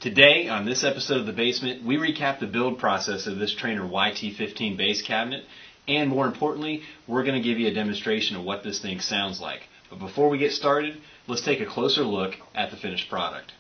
Today, on this episode of The Basement, we recap the build process of this Traynor YT15 base cabinet, and more importantly, we're going to give you a demonstration of what this thing sounds like. But before we get started, let's take a closer look at the finished product.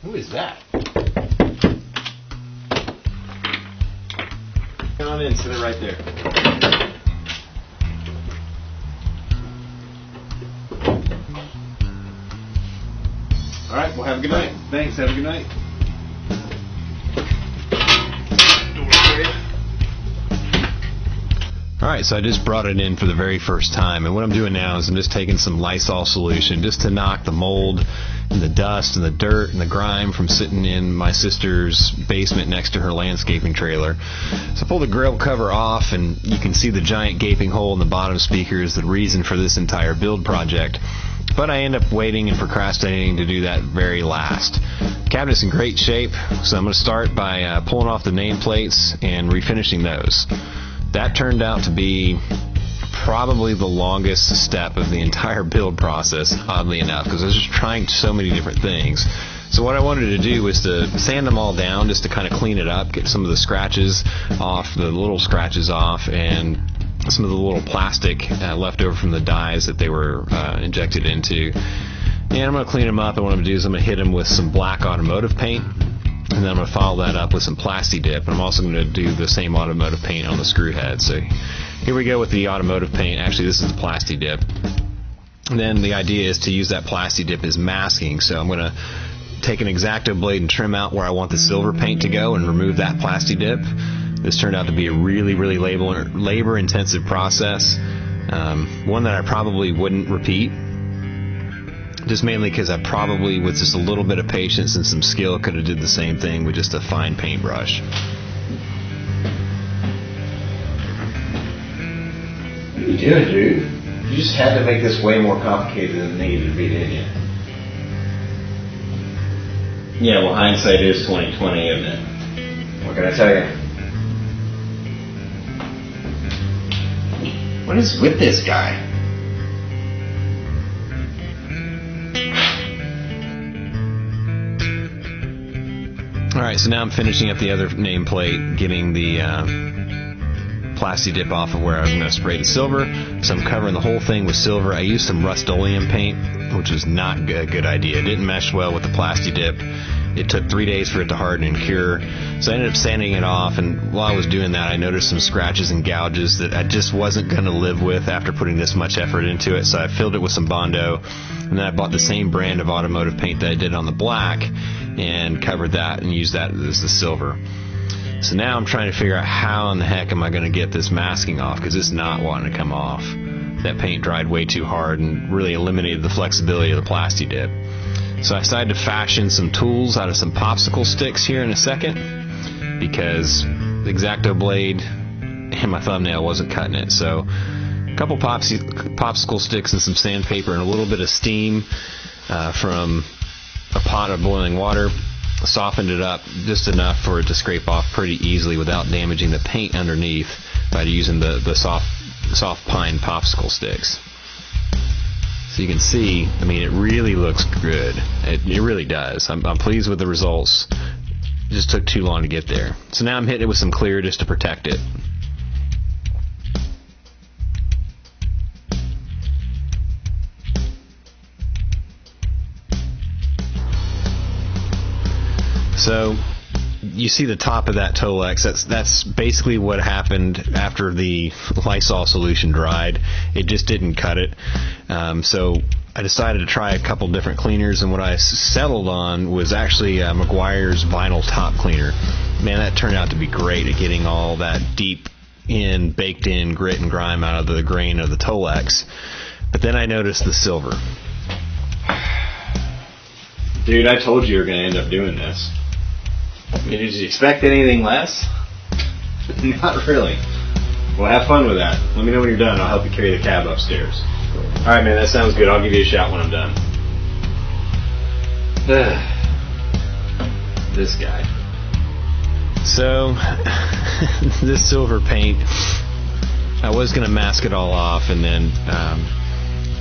Who is that? Come on in, sit it right there. All right, well, have a good night. Thanks, have a good night. Alright, so I just brought it in for the very first time, and what I'm doing now is I'm just taking some Lysol solution just to knock the mold and the dust and the dirt and the grime from sitting in my sister's basement next to her landscaping trailer. So I pull the grill cover off, and you can see the giant gaping hole in the bottom speaker is the reason for this entire build project. But I end up waiting and procrastinating to do that very last. The cabinet's in great shape, so I'm going to start by pulling off the nameplates and refinishing those. That turned out to be probably the longest step of the entire build process, oddly enough, because I was just trying so many different things. So what I wanted to do was to sand them all down just to kind of clean it up, get some of the scratches off, the little scratches off, and some of the little plastic left over from the dyes that they were injected into. And I'm going to clean them up, and what I'm going to do is I'm going to hit them with some black automotive paint. And then I'm going to follow that up with some Plasti Dip. And I'm also going to do the same automotive paint on the screw head. So here we go with the automotive paint. Actually, this is the Plasti Dip. And then the idea is to use that Plasti Dip as masking. So I'm going to take an X-Acto blade and trim out where I want the silver paint to go and remove that Plasti Dip. This turned out to be a really labor-intensive process. One that I probably wouldn't repeat. Just mainly because I probably, with just a little bit of patience and some skill, could have did the same thing with just a fine paintbrush. What are you doing, dude? You just had to make this way more complicated than it needed to be, didn't you? Yeah, well, hindsight is 20/20, isn't it? What can I tell you? What is with this guy? Alright, so now I'm finishing up the other nameplate, getting the Plasti Dip off of where I'm going to spray the silver. So I'm covering the whole thing with silver. I used some Rust-Oleum paint, which was not a good idea. It didn't mesh well with the Plasti Dip. It took 3 days for it to harden and cure. So I ended up sanding it off, and while I was doing that, I noticed some scratches and gouges that I just wasn't going to live with after putting this much effort into it. So I filled it with some Bondo, and then I bought the same brand of automotive paint that I did on the black and covered that and used that as the silver. So now I'm trying to figure out how in the heck am I going to get this masking off, because it's not wanting to come off. That paint dried way too hard and really eliminated the flexibility of the Plasti Dip. So I decided to fashion some tools out of some popsicle sticks here in a second, because the X-Acto blade and my thumbnail wasn't cutting it. So a couple popsicle sticks and some sandpaper and a little bit of steam from a pot of boiling water softened it up just enough for it to scrape off pretty easily without damaging the paint underneath by using the soft pine popsicle sticks. So you can see, I mean, it really looks good. It really does. I'm pleased with the results. It just took too long to get there. So now I'm hitting it with some clear just to protect it. So you see the top of that Tolex. That's basically what happened after the Lysol solution dried. It just didn't cut it. So I decided to try a couple different cleaners, and what I settled on was actually Meguiar's vinyl top cleaner. Man, that turned out to be great at getting all that deep baked in grit and grime out of the grain of the Tolex. But then I noticed the silver. Dude, I told you were going to end up doing this. I mean, did you expect anything less? Not really. Well, have fun with that. Let me know when you're done. I'll help you carry the cab upstairs. Cool. All right, man, that sounds good. I'll give you a shout when I'm done. This guy. So, this silver paint, I was going to mask it all off and then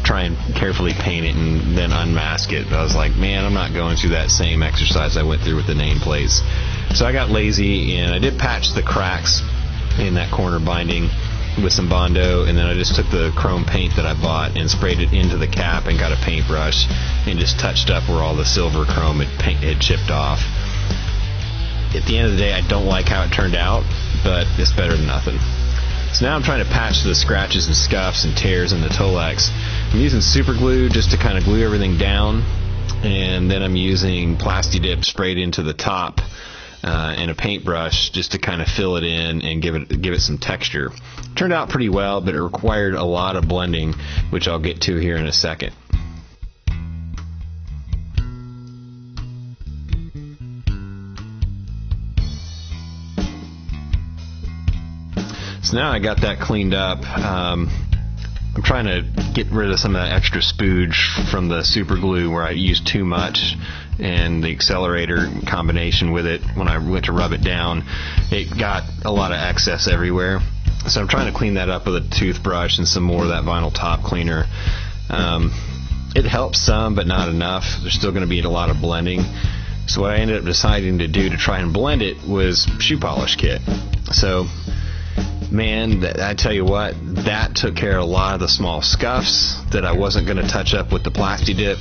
try and carefully paint it and then unmask it. But I was like, man, I'm not going through that same exercise I went through with the nameplates. So I got lazy and I did patch the cracks in that corner binding with some Bondo, and then I just took the chrome paint that I bought and sprayed it into the cap and got a paintbrush and just touched up where all the silver chrome had chipped off. At the end of the day, I don't like how it turned out, but it's better than nothing. So now I'm trying to patch the scratches and scuffs and tears in the Tolex. I'm using super glue just to kind of glue everything down, and then I'm using Plasti Dip sprayed into the top and a paintbrush just to kind of fill it in and give it some texture. Turned out pretty well, but it required a lot of blending, which I'll get to here in a second. So now I got that cleaned up. I'm trying to get rid of some of that extra spooge from the super glue where I used too much, and the accelerator combination with it, when I went to rub it down, it got a lot of excess everywhere. So I'm trying to clean that up with a toothbrush and some more of that vinyl top cleaner. It helps some, but not enough. There's still going to be a lot of blending. So what I ended up deciding to do to try and blend it was shoe polish kit. So man, I tell you what, that took care of a lot of the small scuffs that I wasn't going to touch up with the Plasti Dip,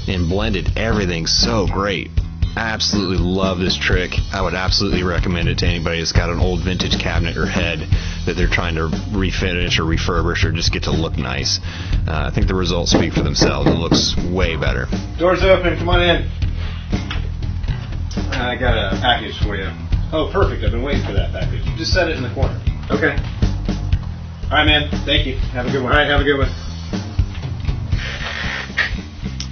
and blended everything so great. I absolutely love this trick. I would absolutely recommend it to anybody that's got an old vintage cabinet or head that they're trying to refinish or refurbish or just get to look nice. I think the results speak for themselves. It looks way better. Door's open. Come on in. I got a package for you. Oh, perfect. I've been waiting for that package. Just set it in the corner. Okay. All right, man. Thank you. Have a good one. All right, have a good one.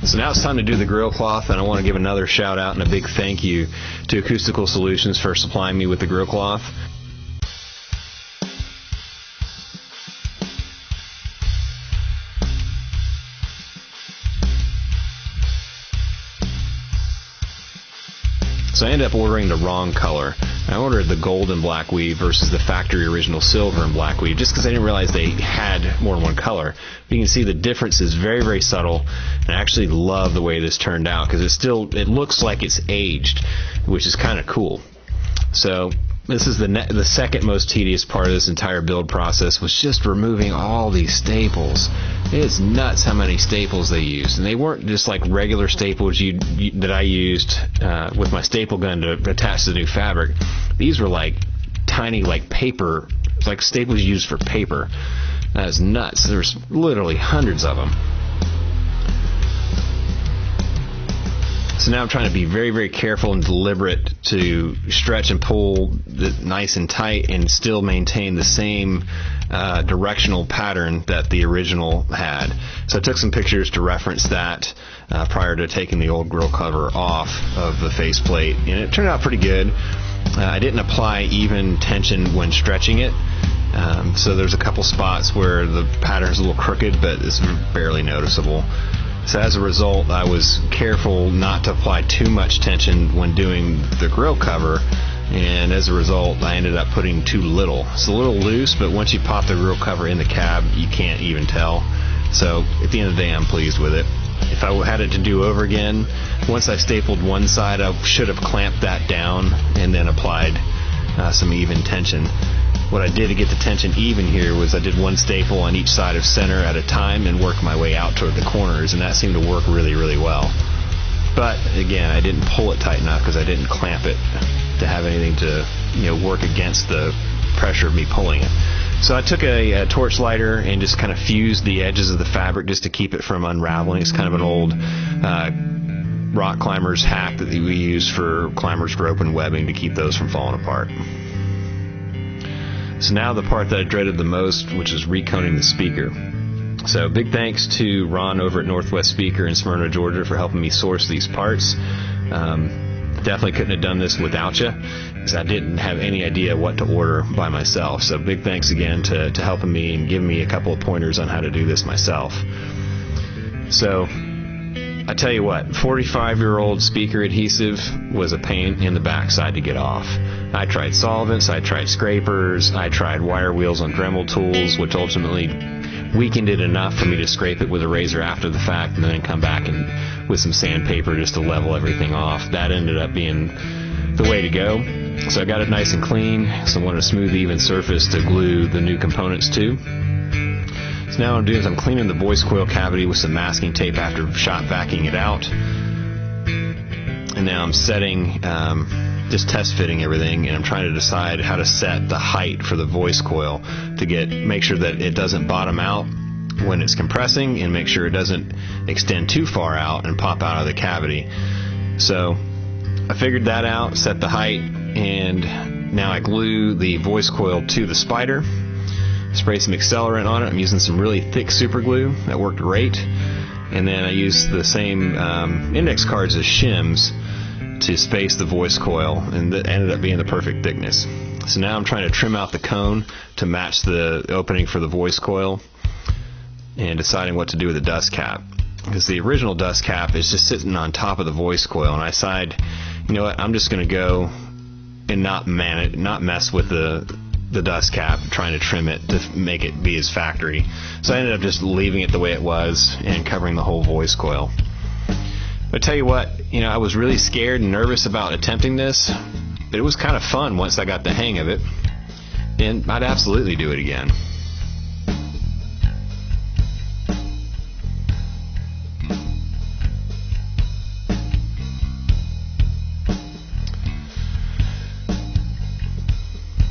So now it's time to do the grill cloth, and I want to give another shout out and a big thank you to Acoustical Solutions for supplying me with the grill cloth. So I ended up ordering the wrong color. I ordered the gold and black weave versus the factory original silver and black weave, just because I didn't realize they had more than one color. But you can see the difference is very, very subtle, and I actually love the way this turned out because it looks like it's aged, which is kind of cool. So this is the second most tedious part of this entire build process, was just removing all these staples. It's nuts how many staples they used, and they weren't just like regular staples that I used with my staple gun to attach to the new fabric. These were like tiny, like paper, like staples used for paper. That's nuts. There's literally hundreds of them. So now I'm trying to be very, very careful and deliberate to stretch and pull it nice and tight and still maintain the same directional pattern that the original had. So I took some pictures to reference that prior to taking the old grill cover off of the faceplate, and it turned out pretty good. I didn't apply even tension when stretching it, so there's a couple spots where the pattern's a little crooked, but it's barely noticeable. So as a result, I was careful not to apply too much tension when doing the grill cover, and as a result, I ended up putting too little. It's a little loose, but once you pop the grill cover in the cab, you can't even tell. So at the end of the day, I'm pleased with it. If I had it to do over again, once I stapled one side, I should have clamped that down and then applied some even tension. What I did to get the tension even here was I did one staple on each side of center at a time and worked my way out toward the corners, and that seemed to work really, really well. But again, I didn't pull it tight enough because I didn't clamp it to have anything to work against the pressure of me pulling it. So I took a torch lighter and just kind of fused the edges of the fabric just to keep it from unraveling. It's kind of an old rock climbers hack that we use for climbers rope and webbing to keep those from falling apart. So now the part that I dreaded the most, which is reconing the speaker. So big thanks to Ron over at Northwest Speaker in Smyrna, Georgia for helping me source these parts. Definitely couldn't have done this without you, because I didn't have any idea what to order by myself. So big thanks again to helping me and giving me a couple of pointers on how to do this myself. So I tell you what, 45-year-old speaker adhesive was a pain in the backside to get off. I tried solvents, I tried scrapers, I tried wire wheels on Dremel tools, which ultimately weakened it enough for me to scrape it with a razor after the fact and then come back and with some sandpaper just to level everything off. That ended up being the way to go. So I got it nice and clean, so I wanted a smooth, even surface to glue the new components to. So now what I'm doing is I'm cleaning the voice coil cavity with some masking tape after shot vacuuming it out. And now I'm setting, just test fitting everything, and I'm trying to decide how to set the height for the voice coil to make sure that it doesn't bottom out when it's compressing, and make sure it doesn't extend too far out and pop out of the cavity. So I figured that out, set the height, and now I glue the voice coil to the spider. Spray some accelerant on it. I'm using some really thick super glue. That worked great. And then I used the same index cards as shims to space the voice coil, and that ended up being the perfect thickness. So now I'm trying to trim out the cone to match the opening for the voice coil, and deciding what to do with the dust cap, because the original dust cap is just sitting on top of the voice coil, and I decided, you know what, I'm just going to go and not mess with the dust cap, trying to trim it to make it be as factory. So I ended up just leaving it the way it was and covering the whole voice coil. But I tell you what, I was really scared and nervous about attempting this, but it was kind of fun once I got the hang of it, and I'd absolutely do it again.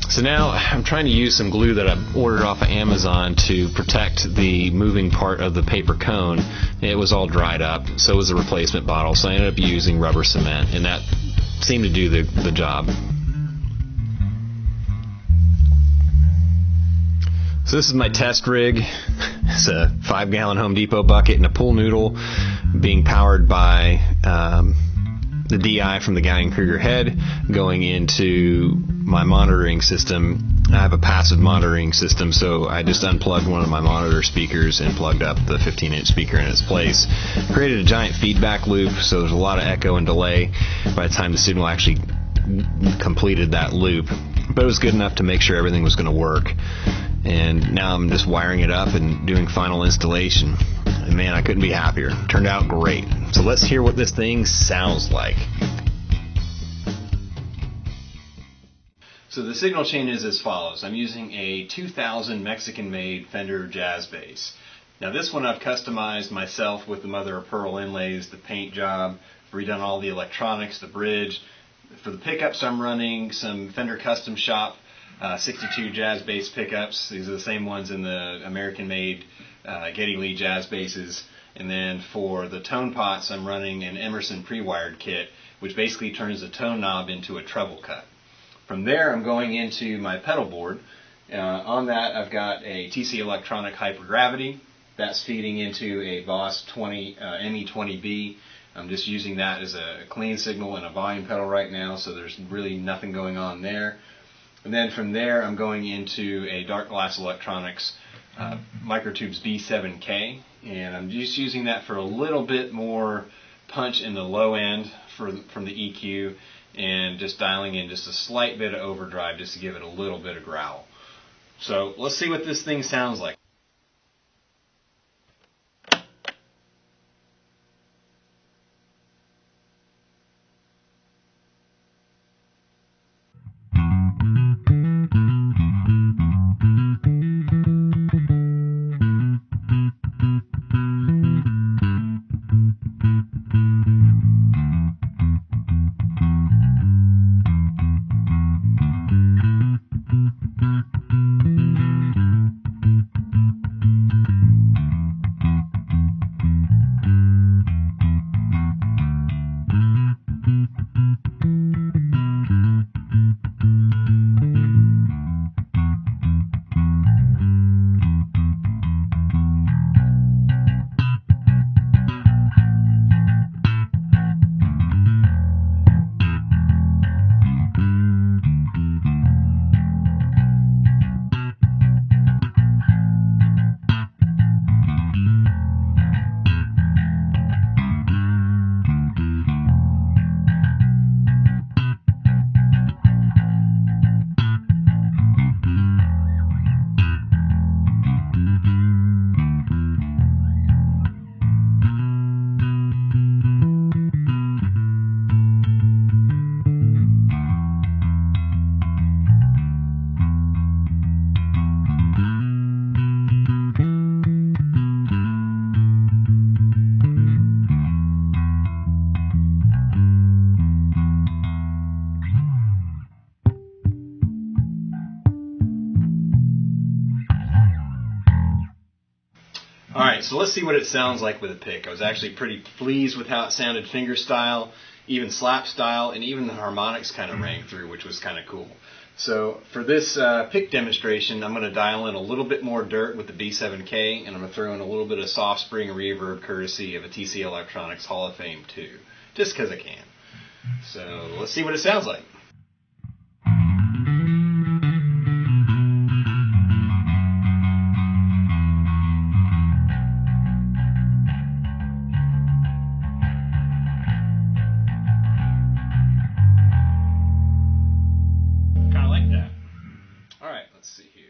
So now I'm trying to use some glue that I ordered off of Amazon to protect the moving part of the paper cone. It was all dried up, so was the replacement bottle, so I ended up using rubber cement, and that seemed to do the job. So this is my test rig. It's a 5-gallon Home Depot bucket and a pool noodle being powered by the DI from the Gallagher head going into my monitoring system. I have a passive monitoring system, so I just unplugged one of my monitor speakers and plugged up the 15-inch speaker in its place. Created a giant feedback loop, so there's a lot of echo and delay by the time the signal actually completed that loop. But it was good enough to make sure everything was going to work. And now I'm just wiring it up and doing final installation. And man, I couldn't be happier. Turned out great. So let's hear what this thing sounds like. So the signal chain is as follows. I'm using a 2000 Mexican-made Fender Jazz bass. Now this one I've customized myself with the mother of pearl inlays, the paint job, redone all the electronics, the bridge. For the pickups, I'm running some Fender Custom Shop 62 jazz bass pickups. These are the same ones in the American-made Geddy Lee jazz basses. And then for the tone pots, I'm running an Emerson pre-wired kit, which basically turns the tone knob into a treble cut. From there, I'm going into my pedal board. On that, I've got a TC Electronic Hypergravity. That's feeding into a Boss ME20B. I'm just using that as a clean signal and a volume pedal right now, so there's really nothing going on there. And then from there, I'm going into a Dark Glass Electronics Microtubes B7K, and I'm just using that for a little bit more punch in the low end from the EQ, and just dialing in just a slight bit of overdrive just to give it a little bit of growl. So let's see what this thing sounds like. so let's see what it sounds like with a pick. I was actually pretty pleased with how it sounded finger style, even slap style, and even the harmonics kind of rang through, which was kind of cool. So for this pick demonstration, I'm going to dial in a little bit more dirt with the B7K, and I'm going to throw in a little bit of soft spring reverb courtesy of a TC Electronics Hall of Fame 2, just because I can. So let's see what it sounds like. Let's see here.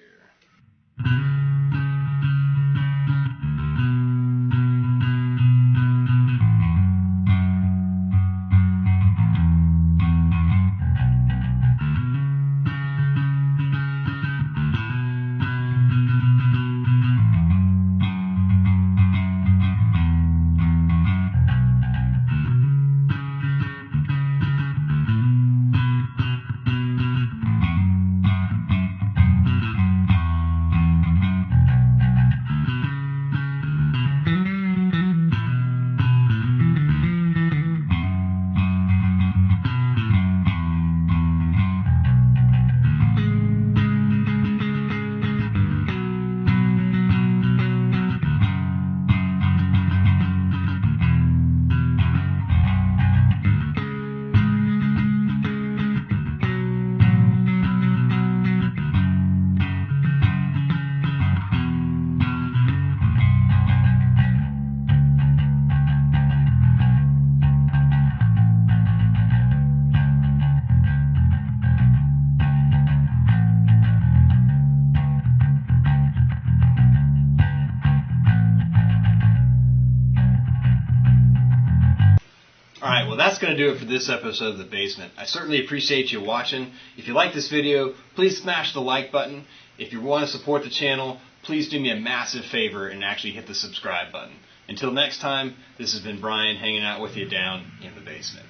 Alright, well that's going to do it for this episode of The Basement. I certainly appreciate you watching. If you like this video, please smash the like button. If you want to support the channel, please do me a massive favor and actually hit the subscribe button. Until next time, this has been Brian hanging out with you down in the basement.